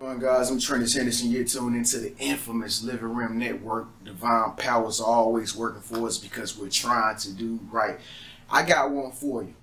Guys, I'm Trenius Henderson. You're tuned into the infamous Living Rim Network. Divine powers are always working for us because we're trying to do right. I got one for you.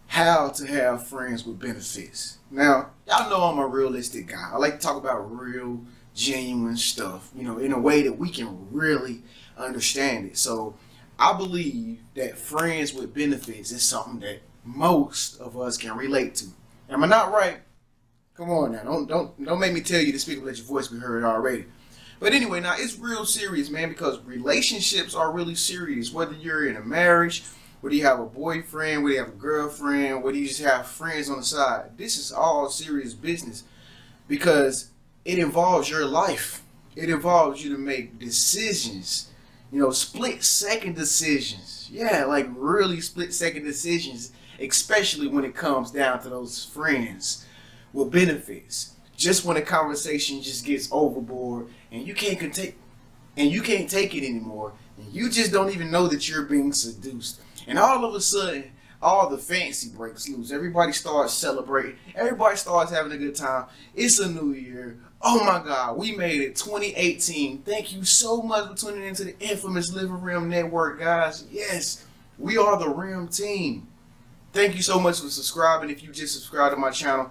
How to have friends with benefits. Now, y'all know I'm a realistic guy. I like to talk about real, genuine stuff, in a way that we can really understand it. So I believe that friends with benefits is something that most of us can relate to. Am I not right? Come on now, don't make me tell you to speak and let your voice be heard already. But anyway, now it's real serious, man, because relationships are really serious. Whether you're in a marriage, whether you have a boyfriend, whether you have a girlfriend, whether you just have friends on the side, this is all serious business because it involves your life. It involves you to make decisions, split-second decisions. Yeah, like really split-second decisions, especially when it comes down to those friends with benefits. Just when a conversation just gets overboard and you can't take it anymore, and you just don't even know that you're being seduced, and all of a sudden all the fancy breaks loose. Everybody starts celebrating, everybody starts having a good time. It's a new year. Oh my God, we made it, 2018. Thank you so much for tuning into the infamous Living Rim Network, guys. Yes, we are the Rim team. Thank you so much for subscribing. If you just subscribed to my channel,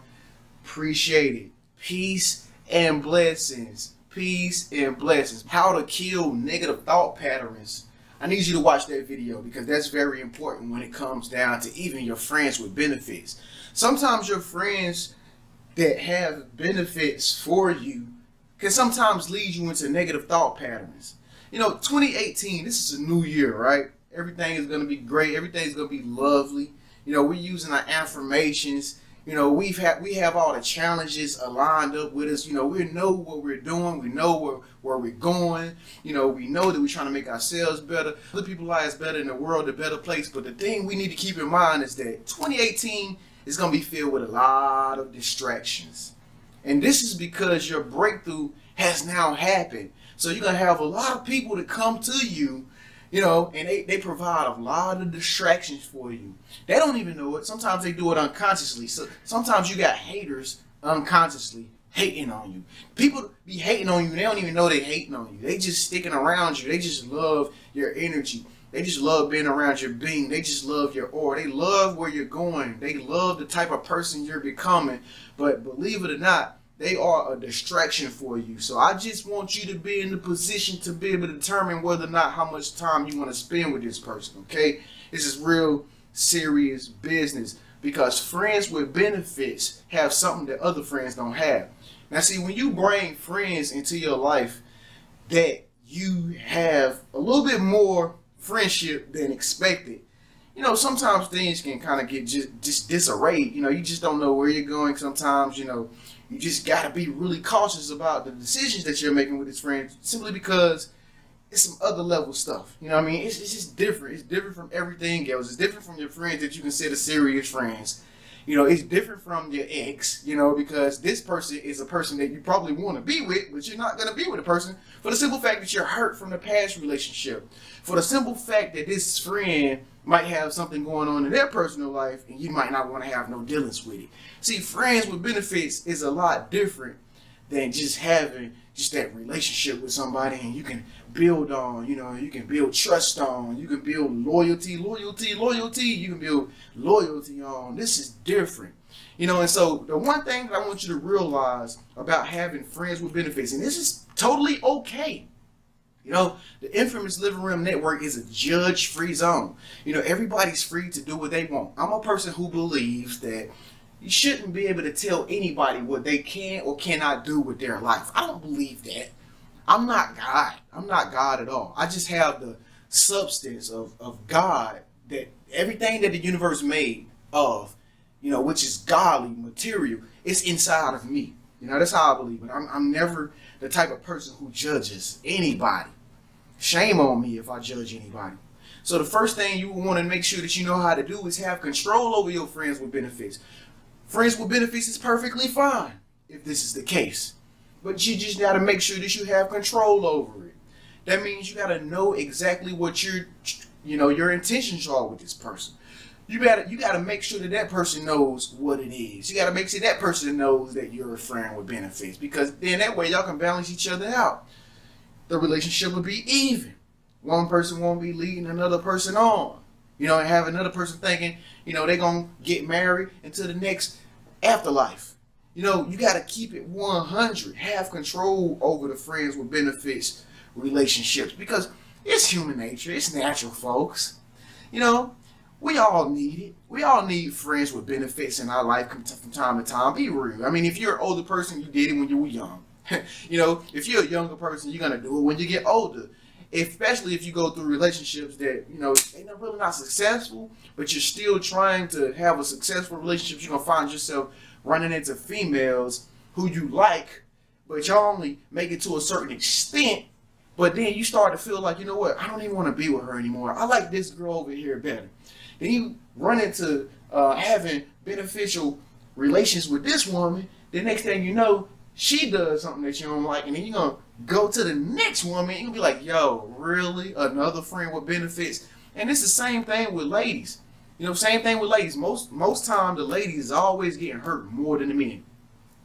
appreciate it. Peace and blessings. Peace and blessings. How to kill negative thought patterns. I need you to watch that video because that's very important when it comes down to even your friends with benefits. Sometimes your friends that have benefits for you can sometimes lead you into negative thought patterns. 2018, this is a new year, right? Everything is going to be great. Everything's going to be lovely. We're using our affirmations. We have all the challenges aligned up with us. We know what we're doing. We know where we're going. We know that we're trying to make ourselves better. Other people's lives better, in the world a better place. But the thing we need to keep in mind is that 2018 is going to be filled with a lot of distractions. And this is because your breakthrough has now happened. So you're going to have a lot of people that come to you, and they provide a lot of distractions for you. They don't even know it. Sometimes they do it unconsciously. So sometimes you got haters unconsciously hating on you. People be hating on you, and they don't even know they hating on you. They just sticking around you. They just love your energy. They just love being around your being. They just love your aura. They love where you're going. They love the type of person you're becoming. But believe it or not, they are a distraction for you. So I just want you to be in the position to be able to determine whether or not how much time you want to spend with this person, okay? This is real serious business because friends with benefits have something that other friends don't have. Now see, when you bring friends into your life that you have a little bit more friendship than expected, sometimes things can kind of get just disarrayed. You just don't know where you're going sometimes. You just got to be really cautious about the decisions that you're making with this friend simply because it's some other level stuff. It's just different. It's different from everything else. It's different from your friends that you consider serious friends. It's different from your ex, because this person is a person that you probably want to be with, but you're not going to be with a person for the simple fact that you're hurt from the past relationship. For the simple fact that this friend might have something going on in their personal life and you might not want to have no dealings with it. See, friends with benefits is a lot different than just having that relationship with somebody and you can build on, you can build trust on, you can build loyalty. You can build loyalty on. This is different. And so the one thing that I want you to realize about having friends with benefits, and this is totally okay. The infamous Living Rim Network is a judge-free zone. Everybody's free to do what they want. I'm a person who believes that you shouldn't be able to tell anybody what they can or cannot do with their life. I don't believe that. I'm not God. I'm not God at all. I just have the substance of God, that everything that the universe made of, which is godly material, is inside of me. That's how I believe it. I'm never the type of person who judges anybody. Shame on me if I judge anybody. So the first thing you want to make sure that you know how to do is have control over your friends with benefits. Friends with benefits is perfectly fine if this is the case. But you just got to make sure that you have control over it. That means you got to know exactly what your intentions are with this person. you gotta make sure that that person knows what it is. You gotta make sure that person knows that you're a friend with benefits, because then that way y'all can balance each other out. The relationship will be even. One person won't be leading another person on, you know, and have another person thinking, you know, they're gonna get married into the next afterlife. You know, you gotta keep it 100. Have control over the friends with benefits relationships, because it's human nature. It's natural, folks. You know, we all need it. We all need friends with benefits in our life from time to time. Be real. I mean, if you're an older person, you did it when you were young. You know, if you're a younger person, you're going to do it when you get older. Especially if you go through relationships that, you know, they're really not successful, but you're still trying to have a successful relationship. You're going to find yourself running into females who you like, but you only make it to a certain extent. But then you start to feel like, you know what, I don't even want to be with her anymore. I like this girl over here better. Then you run into having beneficial relations with this woman. The next thing you know, she does something that you don't like. And then you're going to go to the next woman. You're going to be like, yo, really? Another friend with benefits? And it's the same thing with ladies. You know, same thing with ladies. Most time, the ladies is always getting hurt more than the men.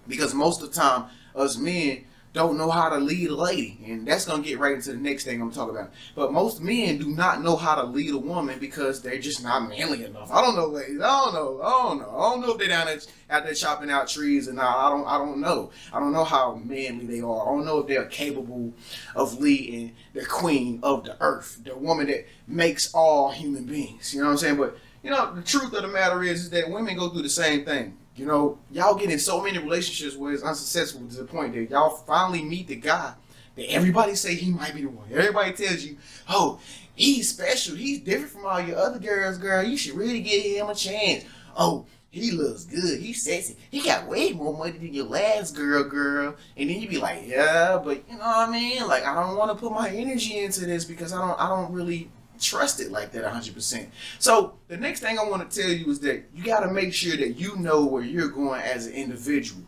Because most of the time, us men don't know how to lead a lady, and that's gonna get right into the next thing I'm talking about. But most men do not know how to lead a woman because they're just not manly enough. I don't know, ladies. I don't know if they're out there chopping out trees, and I don't know. I don't know how manly they are. I don't know if they're capable of leading the queen of the earth, the woman that makes all human beings. You know what I'm saying? But you know, the truth of the matter is that women go through the same thing. You know, y'all get in so many relationships where it's unsuccessful to the point that y'all finally meet the guy that everybody say he might be the one. Everybody tells you, oh, he's special. He's different from all your other girls, girl. You should really give him a chance. Oh, he looks good. He's sexy. He got way more money than your last girl. And then you be like, yeah, but you know what I mean? Like, I don't want to put my energy into this because I don't really trust it like that 100%. So the next thing I want to tell you is that you got to make sure that you know where you're going as an individual.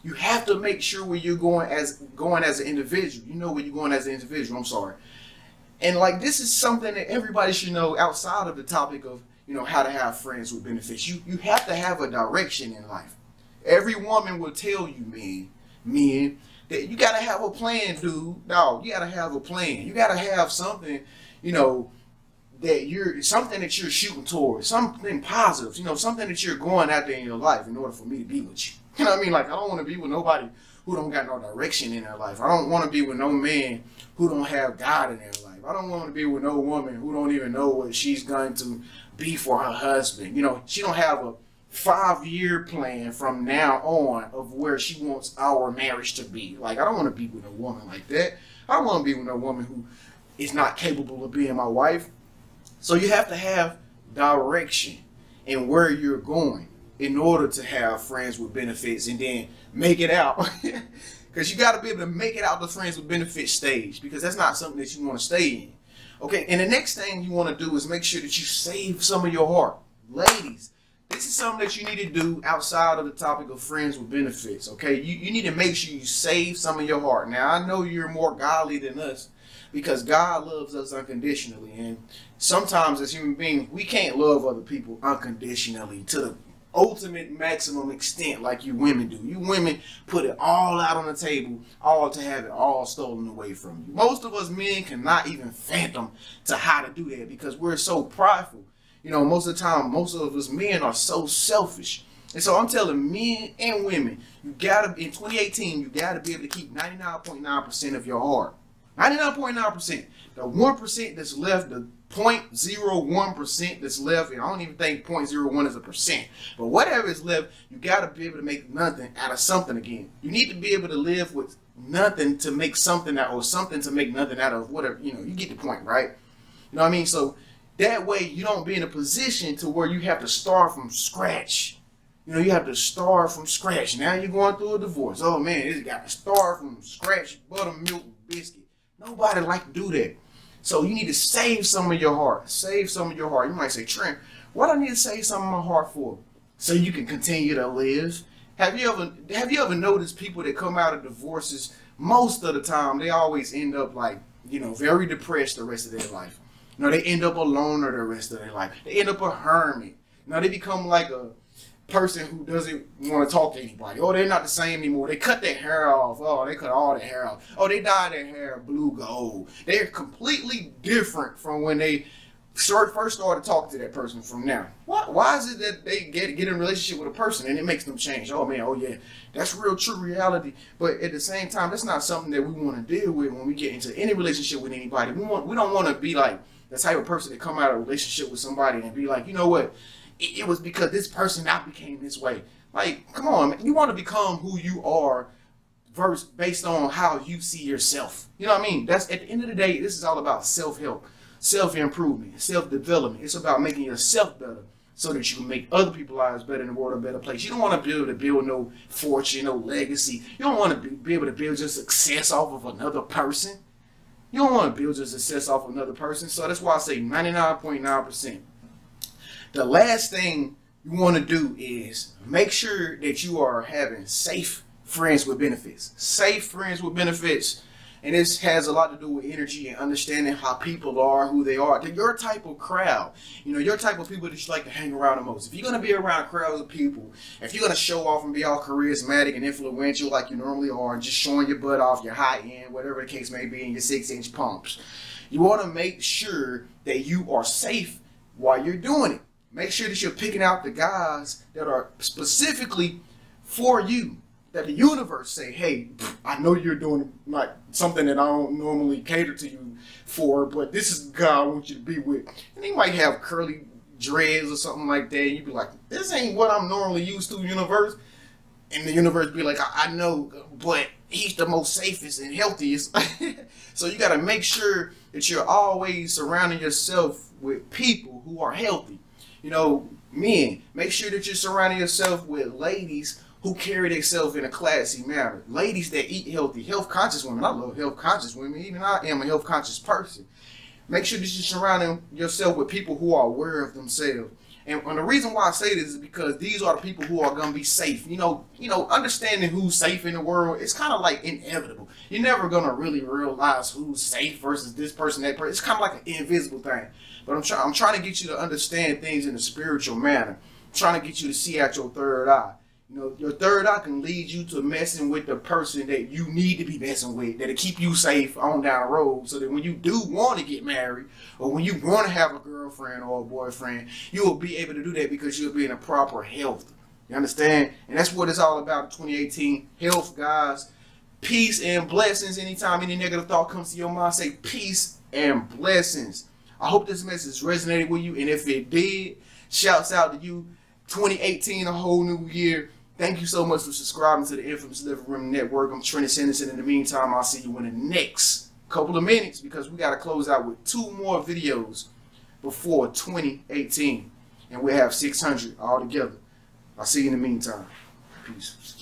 You have to make sure where you're going as an individual. You know where you're going as an individual. I'm sorry. And like, this is something that everybody should know outside of the topic of, you know, how to have friends with benefits. You have to have a direction in life. Every woman will tell you, men, that you got to have a plan, dude. No, you got to have a plan. You got to have something, you know, that you're shooting towards, something positive, you know, something that you're going after in your life in order for me to be with you. You know what I mean? Like, I don't want to be with nobody who don't got no direction in their life. I don't want to be with no man who don't have God in their life. I don't want to be with no woman who don't even know what she's going to be for her husband. You know, she don't have a 5-year plan from now on of where she wants our marriage to be. Like, I don't want to be with a woman like that. I don't want to be with a woman who is not capable of being my wife. So you have to have direction in where you're going in order to have friends with benefits and then make it out. Because you got to be able to make it out the friends with benefits stage, because that's not something that you want to stay in. Okay, and the next thing you want to do is make sure that you save some of your heart. Ladies, this is something that you need to do outside of the topic of friends with benefits. Okay, you need to make sure you save some of your heart. Now, I know you're more godly than us, because God loves us unconditionally, and sometimes as human beings, we can't love other people unconditionally to the ultimate maximum extent like you women do. You women put it all out on the table, all to have it all stolen away from you. Most of us men cannot even fathom to how to do that because we're so prideful. You know, most of the time, most of us men are so selfish. And so I'm telling men and women, you gotta, in 2018, you gotta be able to keep 99.9% of your heart. 99.9%. The 1% that's left, the 0.01% that's left, and I don't even think 0.01 is a percent, but whatever is left, you got to be able to make nothing out of something again. You need to be able to live with nothing to make something out, or something to make nothing out of, whatever, you know, you get the point, right? You know what I mean? So that way you don't be in a position to where you have to start from scratch. You know, you have to start from scratch. Now you're going through a divorce. Oh man, you got to start from scratch, buttermilk, biscuit. Nobody like to do that. So you need to save some of your heart. Save some of your heart. You might say, Trent, what do I need to save some of my heart for? So you can continue to live. Have you ever noticed people that come out of divorces, most of the time, they always end up like, you know, very depressed the rest of their life. You know, they end up a loner the rest of their life. They end up a hermit. Now they become like a person who doesn't want to talk to anybody. Oh, they're not the same anymore. They cut their hair off. Oh, they cut all their hair off. Oh, they dyed their hair blue gold. They're completely different from when they first started talking to that person from now. Why is it that they get in a relationship with a person and it makes them change? Oh man, oh yeah, that's real true reality. But at the same time, that's not something that we want to deal with when we get into any relationship with anybody. We don't want to be like the type of person that come out of a relationship with somebody and be like, you know what, it was because this person now became this way. Like, come on, man. You want to become who you are based on how you see yourself. You know what I mean? That's, at the end of the day, this is all about self-help. Self-improvement, self-development. It's about making yourself better so that you can make other people's lives better and the world a better place. You don't want to be able to build no fortune, no legacy. You don't want to be able to build your success off of another person. You don't want to build your success off of another person. So that's why I say 99.9%. The last thing you want to do is make sure that you are having safe friends with benefits. Safe friends with benefits. And this has a lot to do with energy and understanding how people are, who they are. They're your type of crowd. You know, your type of people that you like to hang around the most. If you're going to be around crowds of people, if you're going to show off and be all charismatic and influential like you normally are, and just showing your butt off, your high end, whatever the case may be, and your 6-inch pumps, you want to make sure that you are safe while you're doing it. Make sure that you're picking out the guys that are specifically for you. That the universe say, hey, I know you're doing like something that I don't normally cater to you for, but this is the guy I want you to be with. And he might have curly dreads or something like that. And you'd be like, this ain't what I'm normally used to, universe. And the universe be like, I know, but he's the most safest and healthiest. So you got to make sure that you're always surrounding yourself with people who are healthy. You know, men, make sure that you're surrounding yourself with ladies who carry themselves in a classy manner. Ladies that eat healthy, health-conscious women. I love health-conscious women. Even I am a health-conscious person. Make sure that you're surrounding yourself with people who are aware of themselves. And the reason why I say this is because these are the people who are going to be safe. You know, understanding who's safe in the world, it's kind of like inevitable. You're never going to really realize who's safe versus this person, that person. It's kind of like an invisible thing. But I'm trying to get you to understand things in a spiritual manner. I'm trying to get you to see out your third eye. You know, your third eye can lead you to messing with the person that you need to be messing with, that'll keep you safe on down the road, so that when you do want to get married, or when you want to have a girlfriend or a boyfriend, you will be able to do that because you'll be in a proper health. You understand? And that's what it's all about in 2018. Health, guys. Peace and blessings. Anytime any negative thought comes to your mind, say peace and blessings. I hope this message resonated with you, and if it did, shouts out to you. 2018, a whole new year. Thank you so much for subscribing to the Infamous Living Room Network. I'm Trenius. In the meantime, I'll see you in the next couple of minutes because we got to close out with 2 more videos before 2018. And we'll have 600 all together. I'll see you in the meantime. Peace.